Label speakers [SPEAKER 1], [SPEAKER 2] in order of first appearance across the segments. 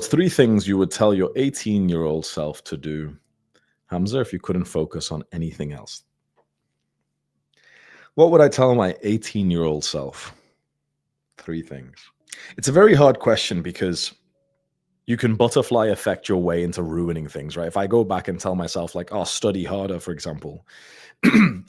[SPEAKER 1] Three things you would tell your 18-year-old self to do, Hamza, if you couldn't focus on anything else. What would I tell my 18-year-old self? Three things. It's a very hard question because you can butterfly effect your way into ruining things, right? If I go back and tell myself, like, oh, study harder, for example,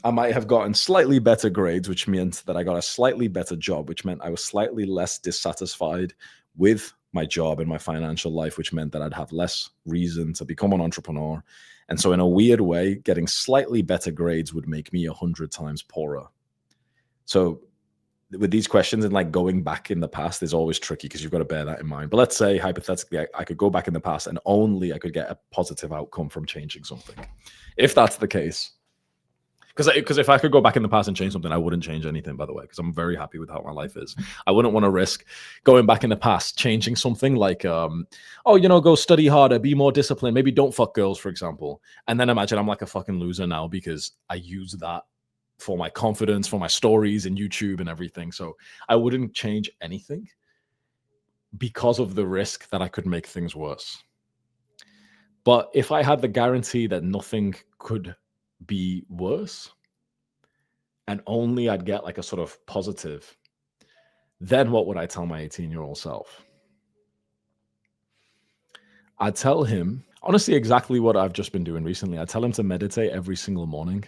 [SPEAKER 1] I might have gotten slightly better grades, which meant that I got a slightly better job, which meant I was slightly less dissatisfied with my job and my financial life, which meant that I'd have less reason to become an entrepreneur. And so, in a weird way, getting slightly better grades would make me 100 times poorer. So, with these questions and like going back in the past is always tricky because you've got to bear that in mind. But let's say hypothetically, I could go back in the past and only I could get a positive outcome from changing something. If that's the case, because if I could go back in the past and change something, I wouldn't change anything, by the way, because I'm very happy with how my life is. I wouldn't want to risk going back in the past, changing something like, go study harder, be more disciplined, maybe don't fuck girls, for example. And then imagine I'm like a fucking loser now because I use that for my confidence, for my stories and YouTube and everything. So I wouldn't change anything because of the risk that I could make things worse. But if I had the guarantee that nothing could be worse and only I'd get like a sort of positive, then what would I tell my 18-year-old self? I'd tell him, honestly, exactly what I've just been doing recently. I'd tell him to meditate every single morning,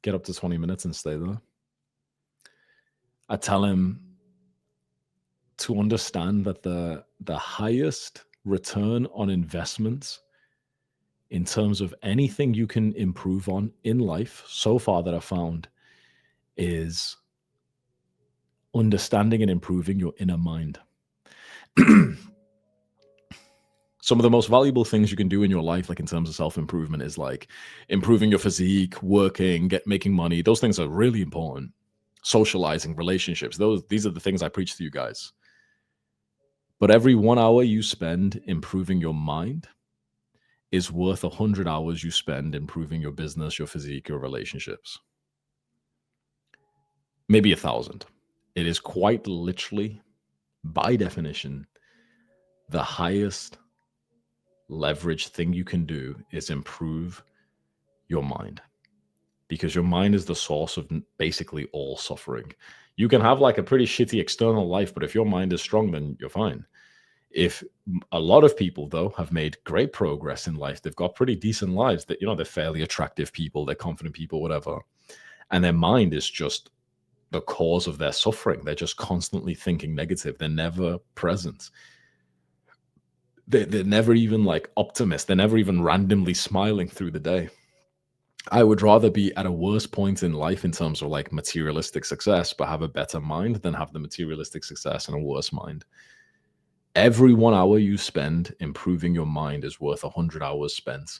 [SPEAKER 1] get up to 20 minutes and stay there. I'd tell him to understand that the highest return on investments in terms of anything you can improve on in life so far that I've found is understanding and improving your inner mind. Some of the most valuable things you can do in your life, like in terms of self-improvement, is like improving your physique, working, making money. Those things are really important. Socializing, relationships. These are the things I preach to you guys. But every 1 hour you spend improving your mind is worth 100 hours you spend improving your business, your physique, your relationships. Maybe 1,000. It is quite literally, by definition, the highest leverage thing you can do is improve your mind, because your mind is the source of basically all suffering. You can have like a pretty shitty external life, but if your mind is strong, then you're fine. If a lot of people, though, have made great progress in life, they've got pretty decent lives, that, they're fairly attractive people, they're confident people, whatever, and their mind is just the cause of their suffering. They're just constantly thinking negative. They're never present. They're never even like optimist. They're never even randomly smiling through the day. I would rather be at a worse point in life in terms of like materialistic success, but have a better mind than have the materialistic success and a worse mind. Every 1 hour you spend improving your mind is worth 100 hours spent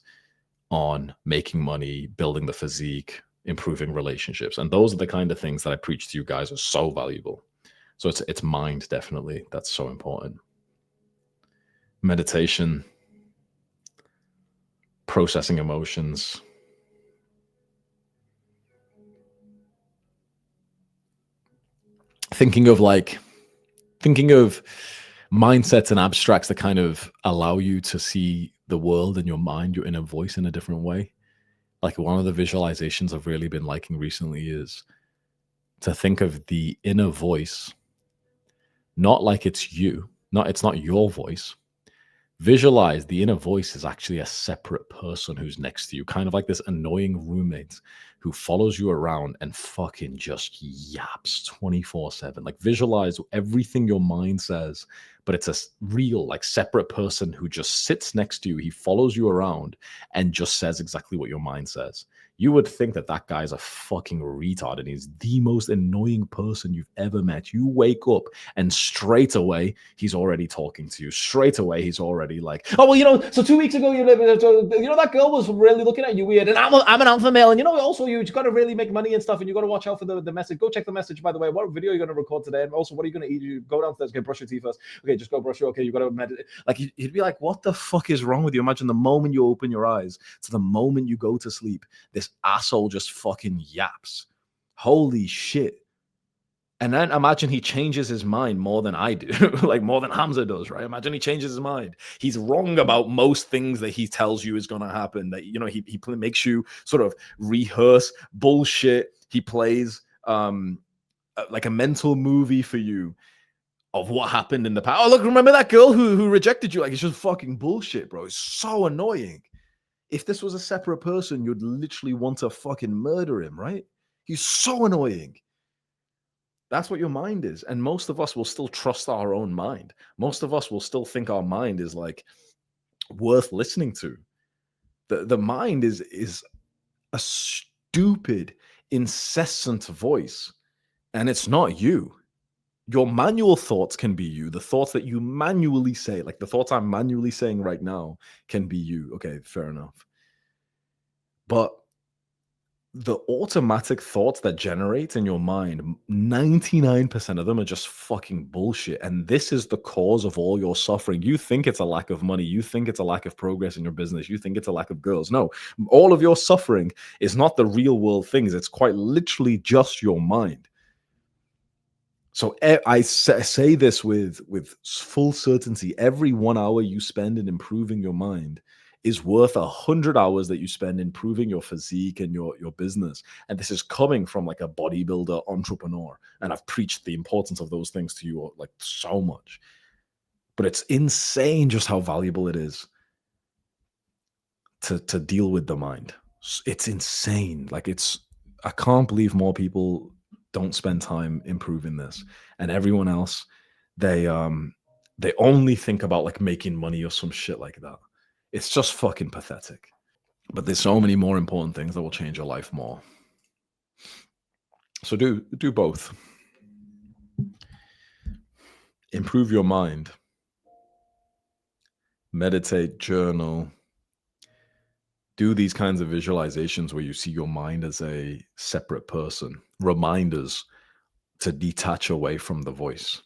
[SPEAKER 1] on making money, building the physique, improving relationships. And those are the kind of things that I preach to you guys are so valuable. So it's mind, definitely, that's so important. Meditation, processing emotions, thinking of mindsets and abstracts that kind of allow you to see the world and your mind, your inner voice, in a different way. Like, one of the visualizations I've really been liking recently is to think of the inner voice not like it's you, it's not your voice. Visualize the inner voice is actually a separate person who's next to you, kind of like this annoying roommate who follows you around and fucking just yaps 24/7. Like, visualize everything your mind says, but it's a real, like, separate person who just sits next to you. He follows you around and just says exactly what your mind says. You would think that that guy's a fucking retard and he's the most annoying person you've ever met. You wake up and straight away he's already talking to you. Straight away he's already like, oh, well, so 2 weeks ago, that girl was really looking at you weird, and I'm an alpha male, and also you got to really make money and stuff, and you got to watch out for the message. Go check the message, by the way. What video are you going to record today? And also, what are you going to eat? You go downstairs, okay, brush your teeth first. Okay, just go brush your. Okay, you got to meditate. Like, he'd be like, what the fuck is wrong with you? Imagine the moment you open your eyes to the moment you go to sleep, this asshole just fucking yaps. Holy shit. And then imagine he changes his mind more than I do, like more than Hamza does, right? Imagine he changes his mind. He's wrong about most things that he tells you is going to happen. That he makes you sort of rehearse bullshit. He plays like a mental movie for you of what happened in the past. Oh, look, remember that girl who rejected you? Like, it's just fucking bullshit, bro. It's so annoying. If this was a separate person, you'd literally want to fucking murder him, right? He's so annoying. That's what your mind is. And most of us will still trust our own mind. Most of us will still think our mind is like worth listening to. The mind is a stupid, incessant voice. And it's not you. Your manual thoughts can be you. The thoughts that you manually say, like the thoughts I'm manually saying right now, can be you. Okay, fair enough. But the automatic thoughts that generate in your mind, 99% of them are just fucking bullshit. And this is the cause of all your suffering. You think it's a lack of money. You think it's a lack of progress in your business. You think it's a lack of girls. No, all of your suffering is not the real world things. It's quite literally just your mind. So I say this with full certainty. Every 1 hour you spend in improving your mind is worth 100 hours that you spend improving your physique and your business. And this is coming from like a bodybuilder entrepreneur. And I've preached the importance of those things to you like so much. But it's insane just how valuable it is to deal with the mind. It's insane. Like I can't believe more people don't spend time improving this. And everyone else, they only think about like making money or some shit like that. It's just fucking pathetic. But there's so many more important things that will change your life more. So do both. Improve your mind. Meditate, journal. Do these kinds of visualizations where you see your mind as a separate person. Reminders to detach away from the voice.